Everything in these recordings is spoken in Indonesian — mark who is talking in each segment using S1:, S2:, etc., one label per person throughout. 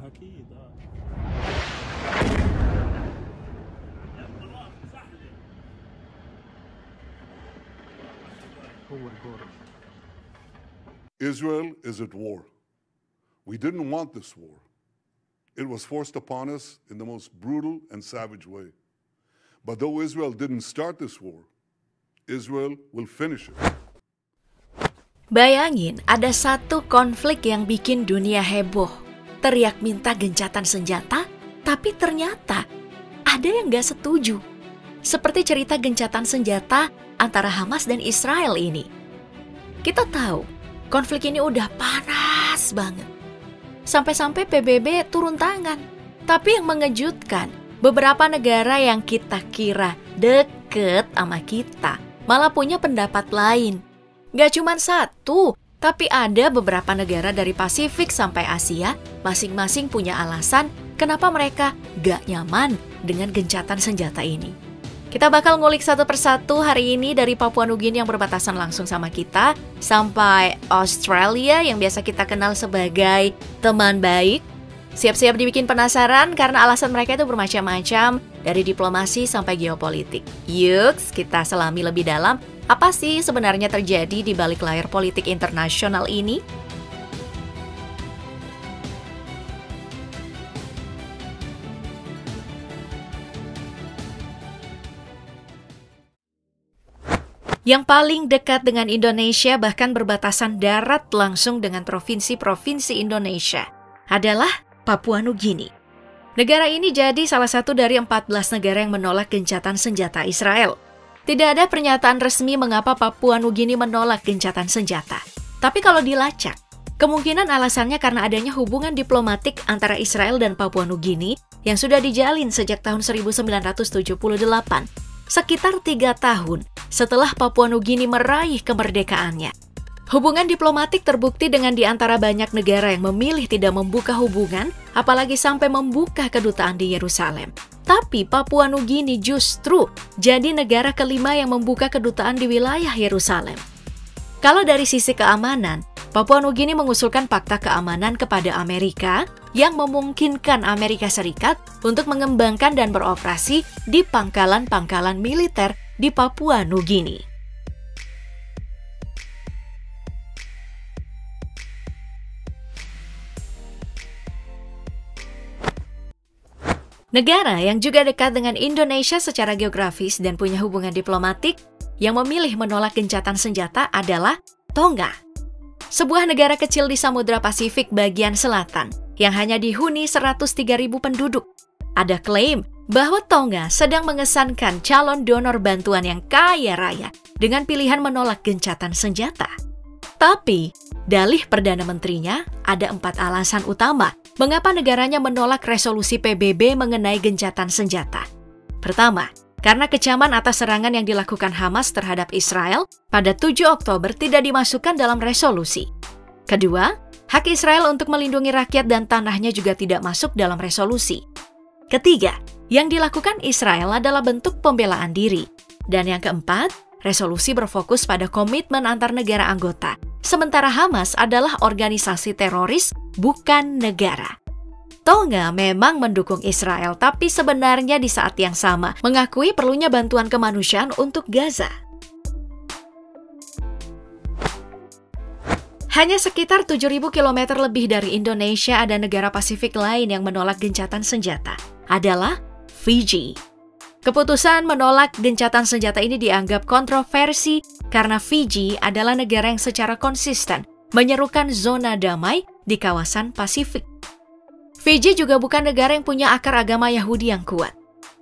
S1: اكيد هو الجور.
S2: Israel is at war. We didn't want this war. It was forced upon us in the most brutal and savage way. But though Israel didn't start this war, Israel will finish it.
S3: Bayangin, ada satu konflik yang bikin dunia heboh. Teriak minta gencatan senjata, tapi ternyata ada yang gak setuju. Seperti cerita gencatan senjata antara Hamas dan Israel ini. Kita tahu, konflik ini udah panas banget. Sampai-sampai PBB turun tangan. Tapi yang mengejutkan, beberapa negara yang kita kira deket sama kita malah punya pendapat lain. Gak cuma satu, tapi ada beberapa negara dari Pasifik sampai Asia masing-masing punya alasan kenapa mereka gak nyaman dengan gencatan senjata ini. Kita bakal ngulik satu persatu hari ini dari Papua Nugini yang berbatasan langsung sama kita sampai Australia yang biasa kita kenal sebagai teman baik. Siap-siap dibikin penasaran karena alasan mereka itu bermacam-macam dari diplomasi sampai geopolitik. Yuk, kita selami lebih dalam apa sih sebenarnya terjadi di balik layar politik internasional ini? Yang paling dekat dengan Indonesia bahkan berbatasan darat langsung dengan provinsi-provinsi Indonesia adalah Papua Nugini. Negara ini jadi salah satu dari 14 negara yang menolak gencatan senjata Israel. Tidak ada pernyataan resmi mengapa Papua Nugini menolak gencatan senjata. Tapi kalau dilacak, kemungkinan alasannya karena adanya hubungan diplomatik antara Israel dan Papua Nugini yang sudah dijalin sejak tahun 1978. Sekitar 3 tahun setelah Papua Nugini meraih kemerdekaannya. Hubungan diplomatik terbukti dengan di antara banyak negara yang memilih tidak membuka hubungan, apalagi sampai membuka kedutaan di Yerusalem. Tapi Papua Nugini justru jadi negara kelima yang membuka kedutaan di wilayah Yerusalem. Kalau dari sisi keamanan, Papua Nugini mengusulkan fakta keamanan kepada Amerika yang memungkinkan Amerika Serikat untuk mengembangkan dan beroperasi di pangkalan-pangkalan militer di Papua Nugini. Negara yang juga dekat dengan Indonesia secara geografis dan punya hubungan diplomatik yang memilih menolak gencatan senjata adalah Tonga. Sebuah negara kecil di Samudra Pasifik bagian selatan yang hanya dihuni 103.000 penduduk. Ada klaim bahwa Tonga sedang mengesankan calon donor bantuan yang kaya raya dengan pilihan menolak gencatan senjata. Tapi, dalih Perdana Menterinya ada 4 alasan utama mengapa negaranya menolak resolusi PBB mengenai gencatan senjata. Pertama, karena kecaman atas serangan yang dilakukan Hamas terhadap Israel pada 7 Oktober tidak dimasukkan dalam resolusi. Kedua, hak Israel untuk melindungi rakyat dan tanahnya juga tidak masuk dalam resolusi. Ketiga, yang dilakukan Israel adalah bentuk pembelaan diri. Dan yang keempat, resolusi berfokus pada komitmen antar negara anggota, sementara Hamas adalah organisasi teroris, bukan negara. Tonga memang mendukung Israel, tapi sebenarnya di saat yang sama mengakui perlunya bantuan kemanusiaan untuk Gaza. Hanya sekitar 7.000 km lebih dari Indonesia ada negara Pasifik lain yang menolak gencatan senjata, adalah Fiji. Keputusan menolak gencatan senjata ini dianggap kontroversi karena Fiji adalah negara yang secara konsisten menyerukan zona damai di kawasan Pasifik. Fiji juga bukan negara yang punya akar agama Yahudi yang kuat.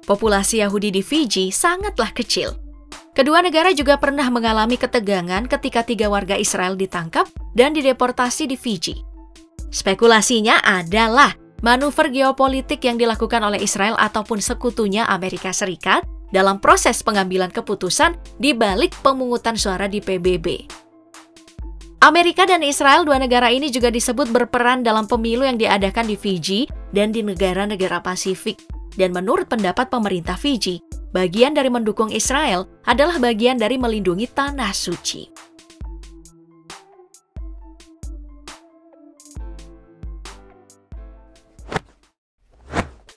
S3: Populasi Yahudi di Fiji sangatlah kecil. Kedua negara juga pernah mengalami ketegangan ketika 3 warga Israel ditangkap dan dideportasi di Fiji. Spekulasinya adalah manuver geopolitik yang dilakukan oleh Israel ataupun sekutunya Amerika Serikat dalam proses pengambilan keputusan di balik pemungutan suara di PBB. Amerika dan Israel, 2 negara ini juga disebut berperan dalam pemilu yang diadakan di Fiji dan di negara-negara Pasifik. Dan menurut pendapat pemerintah Fiji, bagian dari mendukung Israel adalah bagian dari melindungi tanah suci.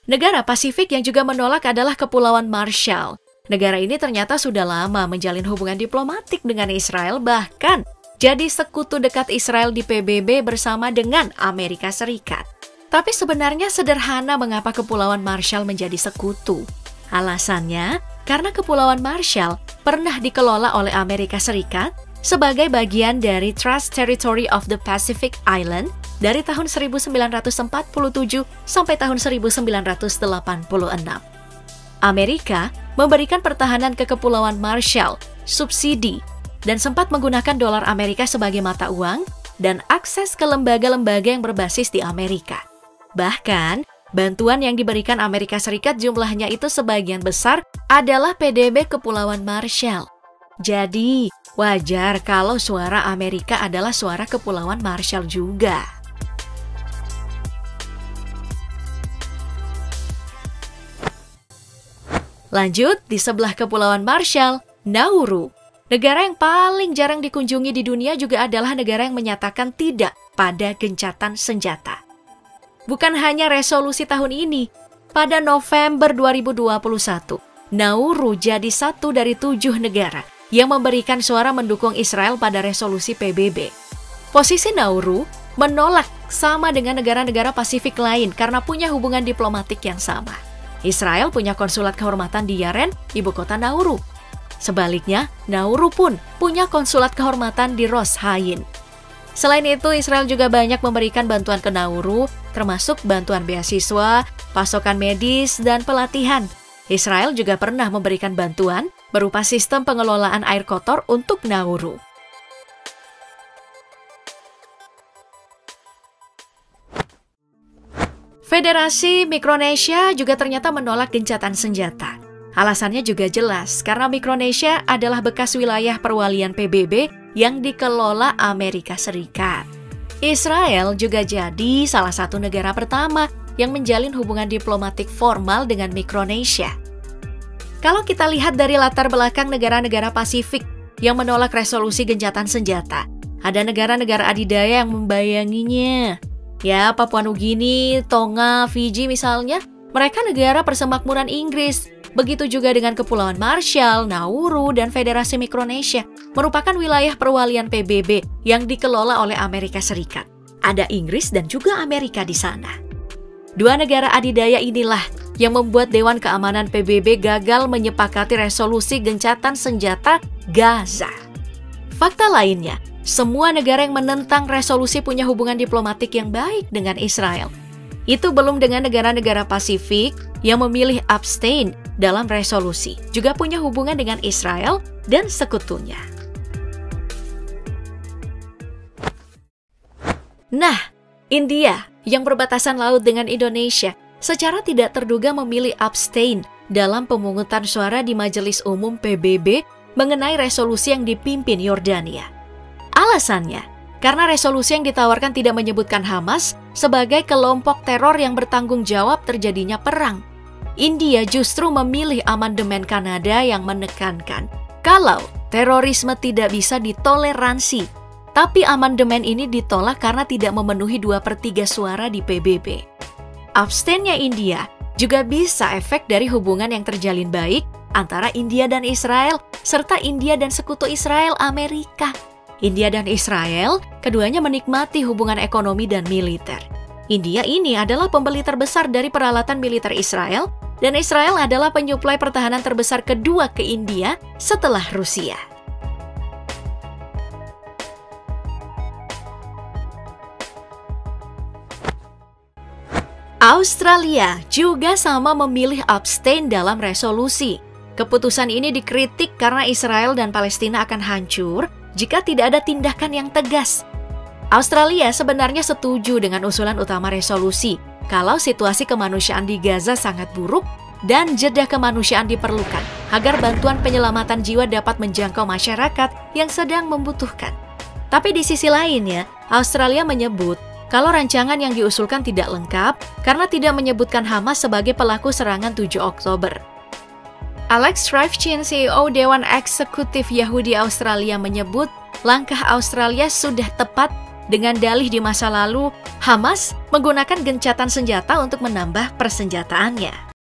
S3: Negara Pasifik yang juga menolak adalah Kepulauan Marshall. Negara ini ternyata sudah lama menjalin hubungan diplomatik dengan Israel, bahkan jadi sekutu dekat Israel di PBB bersama dengan Amerika Serikat. Tapi sebenarnya sederhana mengapa Kepulauan Marshall menjadi sekutu. Alasannya, karena Kepulauan Marshall pernah dikelola oleh Amerika Serikat sebagai bagian dari Trust Territory of the Pacific Island dari tahun 1947 sampai tahun 1986. Amerika memberikan pertahanan ke Kepulauan Marshall, subsidi, dan sempat menggunakan dolar Amerika sebagai mata uang dan akses ke lembaga-lembaga yang berbasis di Amerika. Bahkan, bantuan yang diberikan Amerika Serikat jumlahnya itu sebagian besar adalah PDB Kepulauan Marshall. Jadi, wajar kalau suara Amerika adalah suara Kepulauan Marshall juga. Lanjut, di sebelah Kepulauan Marshall, Nauru. Negara yang paling jarang dikunjungi di dunia juga adalah negara yang menyatakan tidak pada gencatan senjata. Bukan hanya resolusi tahun ini, pada November 2021, Nauru jadi satu dari 7 negara yang memberikan suara mendukung Israel pada resolusi PBB. Posisi Nauru menolak sama dengan negara-negara Pasifik lain karena punya hubungan diplomatik yang sama. Israel punya konsulat kehormatan di Yaren, ibu kota Nauru. Sebaliknya, Nauru pun punya konsulat kehormatan di Ras Ain. Selain itu, Israel juga banyak memberikan bantuan ke Nauru, termasuk bantuan beasiswa, pasokan medis, dan pelatihan. Israel juga pernah memberikan bantuan berupa sistem pengelolaan air kotor untuk Nauru. Federasi Mikronesia juga ternyata menolak gencatan senjata. Alasannya juga jelas, karena Mikronesia adalah bekas wilayah perwalian PBB yang dikelola Amerika Serikat. Israel juga jadi salah satu negara pertama yang menjalin hubungan diplomatik formal dengan Mikronesia. Kalau kita lihat dari latar belakang negara-negara Pasifik yang menolak resolusi gencatan senjata, ada negara-negara adidaya yang membayanginya. Ya, Papua Nugini, Tonga, Fiji misalnya, mereka negara persemakmuran Inggris. Begitu juga dengan Kepulauan Marshall, Nauru, dan Federasi Mikronesia, merupakan wilayah perwalian PBB yang dikelola oleh Amerika Serikat. Ada Inggris dan juga Amerika di sana. Dua negara adidaya inilah yang membuat Dewan Keamanan PBB gagal menyepakati resolusi gencatan senjata Gaza. Fakta lainnya, semua negara yang menentang resolusi punya hubungan diplomatik yang baik dengan Israel. Itu belum dengan negara-negara Pasifik yang memilih abstain dalam resolusi, juga punya hubungan dengan Israel dan sekutunya. Nah, India yang berbatasan laut dengan Indonesia secara tidak terduga memilih abstain dalam pemungutan suara di Majelis Umum PBB mengenai resolusi yang dipimpin Yordania. Alasannya, karena resolusi yang ditawarkan tidak menyebutkan Hamas sebagai kelompok teror yang bertanggung jawab terjadinya perang. India justru memilih amandemen Kanada yang menekankan kalau terorisme tidak bisa ditoleransi. Tapi amandemen ini ditolak karena tidak memenuhi 2/3 suara di PBB. Abstainnya India juga bisa efek dari hubungan yang terjalin baik antara India dan Israel, serta India dan sekutu Israel, Amerika. India dan Israel, keduanya menikmati hubungan ekonomi dan militer. India ini adalah pembeli terbesar dari peralatan militer Israel, dan Israel adalah penyuplai pertahanan terbesar kedua ke India setelah Rusia. Australia juga sama memilih abstain dalam resolusi. Keputusan ini dikritik karena Israel dan Palestina akan hancur jika tidak ada tindakan yang tegas. Australia sebenarnya setuju dengan usulan utama resolusi kalau situasi kemanusiaan di Gaza sangat buruk dan jeda kemanusiaan diperlukan agar bantuan penyelamatan jiwa dapat menjangkau masyarakat yang sedang membutuhkan. Tapi di sisi lainnya, Australia menyebut kalau rancangan yang diusulkan tidak lengkap karena tidak menyebutkan Hamas sebagai pelaku serangan 7 Oktober. Alex Rifkin, CEO Dewan Eksekutif Yahudi Australia menyebut langkah Australia sudah tepat dengan dalih di masa lalu Hamas menggunakan gencatan senjata untuk menambah persenjataannya.